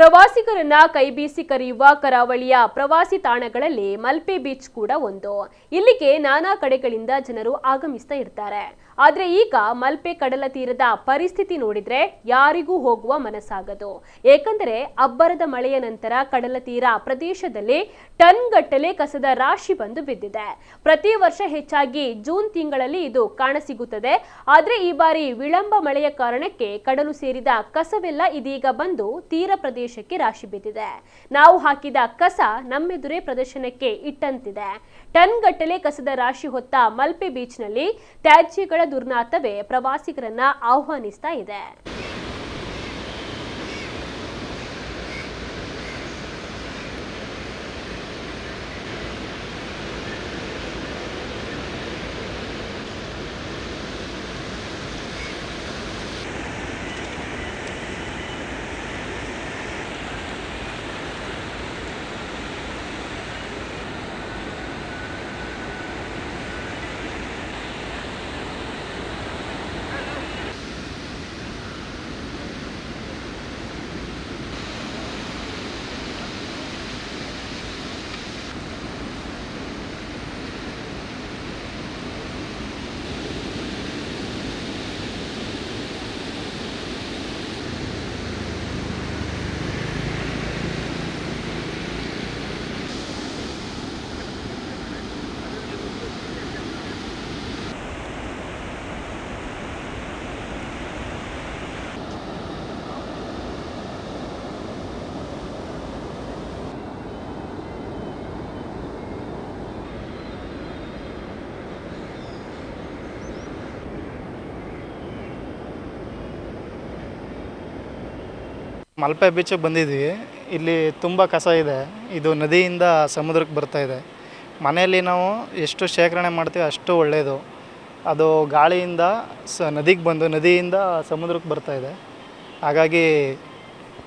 ಪ್ರವಾಸಿಗರನ್ನ ಕೈಬೀಸಿ ಕರೆಯುವ ಕರಾವಳಿಯ ಪ್ರವಾಸಿ ತಾಣಗಳಲ್ಲಿ ಮಲ್ಪೆ ಬೀಚ್ ಕೂಡ ಒಂದು. ಇಲ್ಲಿಗೆ ನಾನಾ ಕಡೆಗಳಿಂದ ಜನರು ಆಗಮಿಸ್ತಾ ಇರ್ತಾರೆ. ಆದ್ರೆ ಈಗ ಮಲ್ಪೆ ಕಡಲ ತೀರದ ಪರಿಸ್ಥಿತಿ ನೋಡಿದ್ರೆ ಯಾರಿಗೂ ಹೋಗುವ ಮನಸ್ಸಾಗದು. ಏಕೆಂದರೆ ಅಬ್ಬರದ ಮಳೆಯ ನಂತರ ಕಡಲ ತೀರ ಪ್ರದೇಶದಲ್ಲಿ ಟನ್ ಗಟ್ಟಲೆ ಕಸದ ರಾಶಿ ಬಂದು ಬಿದ್ದಿದೆ. ಪ್ರತಿ ವರ್ಷ ಹೆಚ್ಚಾಗಿ ಜೂನ್ ತಿಂಗಳಲ್ಲಿ ಇದು ಕಾಣಸಿಗುತ್ತದೆ. ಆದ್ರೆ ಈ ಬಾರಿ ವಿಳಂಬ ಮಳೆಯ ಕಾರಣಕ್ಕೆ ಕಡಲು ಸೇರಿದ ಕಸವೆಲ್ಲ ಇದೀಗ ಬಂದು ತೀರ ಪ್ರದೇಶಕ್ಕೆ ರಾಶಿ ಬಿದ್ದಿದೆ. ನಾವು ಹಾಕಿದ ಕಸ ನಮ್ಮೆದುರೇ ಪ್ರದರ್ಶನಕ್ಕೆ ಇಟ್ಟಂತಿದೆ. ಟನ್ ಗಟ್ಟಲೆ ಕಸದ ರಾಶಿ ಹೊತ್ತ ಮಲ್ಪೆ ಬೀಚ್ನಲ್ಲಿ ತ್ಯಾಜ್ಯಗಳ ದುರ್ನಾತವೇ ಪ್ರವಾಸಿಗರನ್ನ ಆಹ್ವಾನಿಸ್ತಾ ಇದೆ. ಮಲ್ಪೆ ಬೀಚಿಗೆ ಬಂದಿದ್ವಿ. ಇಲ್ಲಿ ತುಂಬ ಕಸ ಇದೆ. ಇದು ನದಿಯಿಂದ ಸಮುದ್ರಕ್ಕೆ ಬರ್ತಾ ಇದೆ. ಮನೆಯಲ್ಲಿ ನಾವು ಎಷ್ಟು ಶೇಖರಣೆ ಮಾಡ್ತೀವಿ ಅಷ್ಟು ಒಳ್ಳೆಯದು. ಅದು ಗಾಳಿಯಿಂದ ನದಿಗೆ ಬಂದು ನದಿಯಿಂದ ಸಮುದ್ರಕ್ಕೆ ಬರ್ತಾ ಇದೆ. ಹಾಗಾಗಿ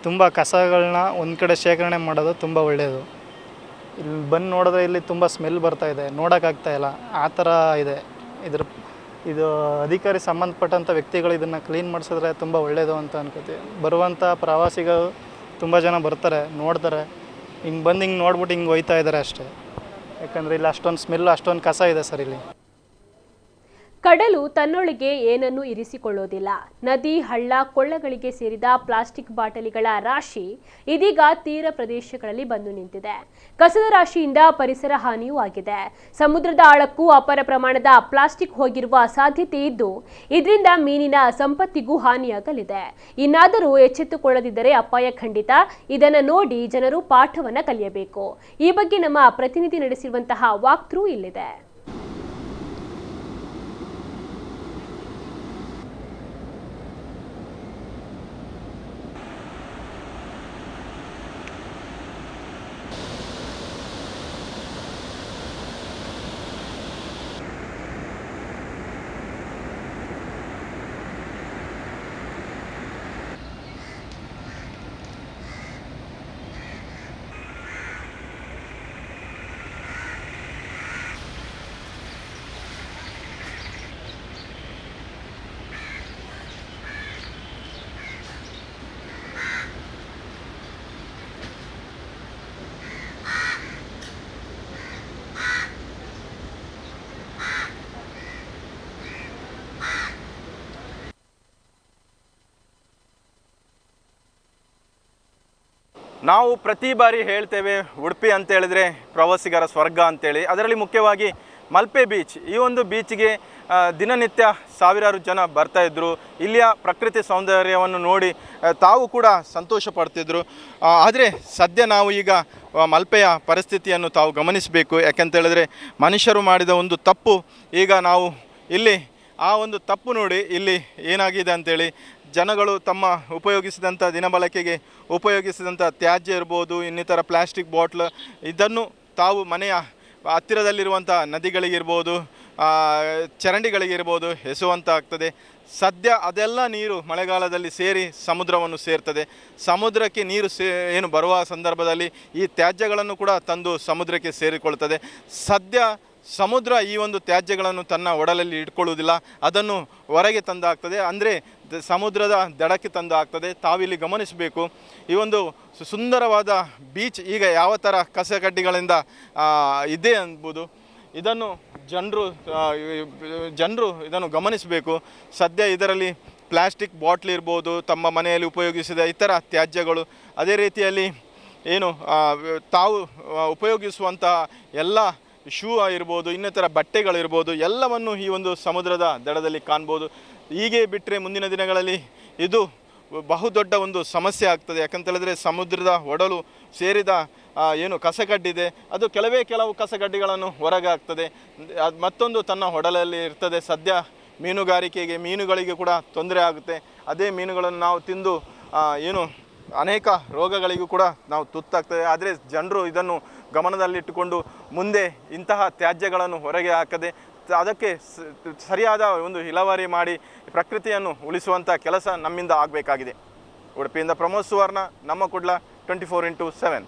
ತುಂಬ ಕಸಗಳನ್ನ ಒಂದು ಕಡೆ ಶೇಖರಣೆ ಮಾಡೋದು ತುಂಬ ಒಳ್ಳೆಯದು. ಇಲ್ಲಿ ಬಂದು ನೋಡಿದ್ರೆ ಇಲ್ಲಿ ತುಂಬ ಸ್ಮೆಲ್ ಬರ್ತಾ ಇದೆ, ನೋಡೋಕ್ಕಾಗ್ತಾಯಿಲ್ಲ, ಆ ಥರ ಇದೆ. ಇದು ಅಧಿಕಾರಿ ಸಂಬಂಧಪಟ್ಟಂಥ ವ್ಯಕ್ತಿಗಳು ಇದನ್ನು ಕ್ಲೀನ್ ಮಾಡಿಸಿದ್ರೆ ತುಂಬ ಒಳ್ಳೆಯದು ಅಂತ ಅನ್ಕೋತೀವಿ. ಬರುವಂಥ ಪ್ರವಾಸಿಗರು ತುಂಬ ಜನ ಬರ್ತಾರೆ, ನೋಡ್ತಾರೆ, ಹಿಂಗೆ ನೋಡ್ಬಿಟ್ಟು ಹಿಂಗೆ ಒಯ್ತಾ ಇದ್ದಾರೆ ಅಷ್ಟೇ. ಯಾಕಂದರೆ ಇಲ್ಲಿ ಅಷ್ಟೊಂದು ಸ್ಮೆಲ್ಲು, ಅಷ್ಟೊಂದು ಕಸ ಇದೆ ಸರ್ ಇಲ್ಲಿ. ಕಡಲು ತನ್ನೊಳಗೆ ಏನನ್ನೂ ಇರಿಸಿಕೊಳ್ಳೋದಿಲ್ಲ. ನದಿ, ಹಳ್ಳ, ಕೊಳ್ಳಗಳಿಗೆ ಸೇರಿದ ಪ್ಲಾಸ್ಟಿಕ್ ಬಾಟಲಿಗಳ ರಾಶಿ ಇದೀಗ ತೀರ ಪ್ರದೇಶಗಳಲ್ಲಿ ಬಂದು ನಿಂತಿದೆ. ಕಸದ ರಾಶಿಯಿಂದ ಪರಿಸರ ಹಾನಿಯೂ ಆಗಿದೆ. ಸಮುದ್ರದ ಆಳಕ್ಕೂ ಅಪಾರ ಪ್ರಮಾಣದ ಪ್ಲಾಸ್ಟಿಕ್ ಹೋಗಿರುವ ಸಾಧ್ಯತೆ ಇದ್ದು ಇದರಿಂದ ಮೀನಿನ ಸಂಪತ್ತಿಗೂ ಹಾನಿಯಾಗಲಿದೆ. ಇನ್ನಾದರೂ ಎಚ್ಚೆತ್ತುಕೊಳ್ಳದಿದ್ದರೆ ಅಪಾಯ ಖಂಡಿತ. ಇದನ್ನು ನೋಡಿ ಜನರು ಪಾಠವನ್ನ ಕಲಿಯಬೇಕು. ಈ ಬಗ್ಗೆ ನಮ್ಮ ಪ್ರತಿನಿಧಿ ನಡೆಸಿರುವಂತಹ ವಾಕ್ ಥ್ರೂ ಇಲ್ಲಿದೆ. ನಾವು ಪ್ರತಿ ಬಾರಿ ಹೇಳ್ತೇವೆ ಉಡುಪಿ ಅಂತ ಹೇಳಿದ್ರೆ ಪ್ರವಾಸಿಗರ ಸ್ವರ್ಗ ಅಂತೇಳಿ. ಅದರಲ್ಲಿ ಮುಖ್ಯವಾಗಿ ಮಲ್ಪೆ ಬೀಚ್, ಈ ಒಂದು ಬೀಚ್ಗೆ ದಿನನಿತ್ಯ ಸಾವಿರಾರು ಜನ ಬರ್ತಾಯಿದ್ರು. ಇಲ್ಲಿಯ ಪ್ರಕೃತಿ ಸೌಂದರ್ಯವನ್ನು ನೋಡಿ ತಾವು ಕೂಡ ಸಂತೋಷ ಪಡ್ತಿದ್ರು. ಆದರೆ ಸದ್ಯ ನಾವು ಈಗ ಮಲ್ಪೆಯ ಪರಿಸ್ಥಿತಿಯನ್ನು ತಾವು ಗಮನಿಸಬೇಕು. ಯಾಕೆಂತ ಹೇಳಿದ್ರೆ ಮನುಷ್ಯರು ಮಾಡಿದ ಒಂದು ತಪ್ಪು, ಈಗ ನಾವು ಇಲ್ಲಿ ಆ ಒಂದು ತಪ್ಪು ನೋಡಿ ಇಲ್ಲಿ ಏನಾಗಿದೆ ಅಂಥೇಳಿ ಜನಗಳು ತಮ್ಮ ಉಪಯೋಗಿಸಿದಂಥ ದಿನಬಳಕೆಗೆ ಉಪಯೋಗಿಸಿದಂಥ ತ್ಯಾಜ್ಯ ಇರ್ಬೋದು, ಇನ್ನಿತರ ಪ್ಲಾಸ್ಟಿಕ್ ಬಾಟ್ಲ್, ಇದನ್ನು ತಾವು ಮನೆಯ ಹತ್ತಿರದಲ್ಲಿರುವಂಥ ನದಿಗಳಿಗಿರ್ಬೋದು, ಚರಂಡಿಗಳಿಗಿರ್ಬೋದು ಎಸೆಯುವಂತಾಗ್ತದೆ. ಸದ್ಯ ಅದೆಲ್ಲ ನೀರು ಮಳೆಗಾಲದಲ್ಲಿ ಸೇರಿ ಸಮುದ್ರವನ್ನು ಸೇರ್ತದೆ. ಸಮುದ್ರಕ್ಕೆ ನೀರು ಏನು ಬರುವ ಸಂದರ್ಭದಲ್ಲಿ ಈ ತ್ಯಾಜ್ಯಗಳನ್ನು ಕೂಡ ತಂದು ಸಮುದ್ರಕ್ಕೆ ಸೇರಿಕೊಳ್ತದೆ. ಸದ್ಯ ಸಮುದ್ರ ಈ ಒಂದು ತ್ಯಾಜ್ಯಗಳನ್ನು ತನ್ನ ಒಡಲಲ್ಲಿ ಇಟ್ಕೊಳ್ಳುವುದಿಲ್ಲ, ಅದನ್ನು ಹೊರಗೆ ತಂದು ಹಾಕ್ತದೆ, ಅಂದರೆ ಸಮುದ್ರದ ದಡಕ್ಕೆ ತಂದು ಹಾಕ್ತದೆ. ತಾವಿಲ್ಲಿ ಗಮನಿಸಬೇಕು, ಈ ಒಂದು ಸುಂದರವಾದ ಬೀಚ್ ಈಗ ಯಾವ ಥರ ಕಸಕಡ್ಡಿಗಳಿಂದ ಇದೆ ಅನ್ಬೋದು. ಇದನ್ನು ಜನರು ಇದನ್ನು ಗಮನಿಸಬೇಕು. ಸದ್ಯ ಇದರಲ್ಲಿ ಪ್ಲಾಸ್ಟಿಕ್ ಬಾಟ್ಲ್ ಇರ್ಬೋದು, ತಮ್ಮ ಮನೆಯಲ್ಲಿ ಉಪಯೋಗಿಸಿದ ಇತರ ತ್ಯಾಜ್ಯಗಳು, ಅದೇ ರೀತಿಯಲ್ಲಿ ಏನು ತಾವು ಉಪಯೋಗಿಸುವಂತಹ ಎಲ್ಲ ಶೂ ಇರ್ಬೋದು, ಇನ್ನಿತರ ಬಟ್ಟೆಗಳಿರ್ಬೋದು, ಎಲ್ಲವನ್ನು ಈ ಒಂದು ಸಮುದ್ರದ ದಡದಲ್ಲಿ ಕಾಣ್ಬೋದು. ಹೀಗೆ ಬಿಟ್ಟರೆ ಮುಂದಿನ ದಿನಗಳಲ್ಲಿ ಇದು ಬಹುದೊಡ್ಡ ಒಂದು ಸಮಸ್ಯೆ ಆಗ್ತದೆ. ಯಾಕಂತೇಳಿದ್ರೆ ಸಮುದ್ರದ ಒಡಲು ಸೇರಿದ ಏನು ಕಸಗಡ್ಡಿದೆ ಅದು ಕೆಲವು ಕಸಗಡ್ಡಿಗಳನ್ನು ಹೊರಗೆ ಹಾಕ್ತದೆ, ಅದು ಮತ್ತೊಂದು ತನ್ನ ಒಡಲಲ್ಲಿ ಇರ್ತದೆ. ಸದ್ಯ ಮೀನುಗಳಿಗೆ ಕೂಡ ತೊಂದರೆ ಆಗುತ್ತೆ. ಅದೇ ಮೀನುಗಳನ್ನು ನಾವು ತಿಂದು ಏನು ಅನೇಕ ರೋಗಗಳಿಗೂ ಕೂಡ ನಾವು ತುತ್ತಾಗ್ತದೆ. ಆದರೆ ಜನರು ಇದನ್ನು ಗಮನದಲ್ಲಿಟ್ಟುಕೊಂಡು ಮುಂದೆ ಇಂತಹ ತ್ಯಾಜ್ಯಗಳನ್ನು ಹೊರಗೆ ಹಾಕದೆ ಅದಕ್ಕೆ ಸರಿಯಾದ ಒಂದು ವಿಲೇವಾರಿ ಮಾಡಿ ಪ್ರಕೃತಿಯನ್ನು ಉಳಿಸುವಂಥ ಕೆಲಸ ನಮ್ಮಿಂದ ಆಗಬೇಕಾಗಿದೆ. ಉಡುಪಿಯಿಂದ ಪ್ರಮೋದ್ ಸುವರ್ಣ, ನಮ್ಮ ಕುಡ್ಲ 24x7.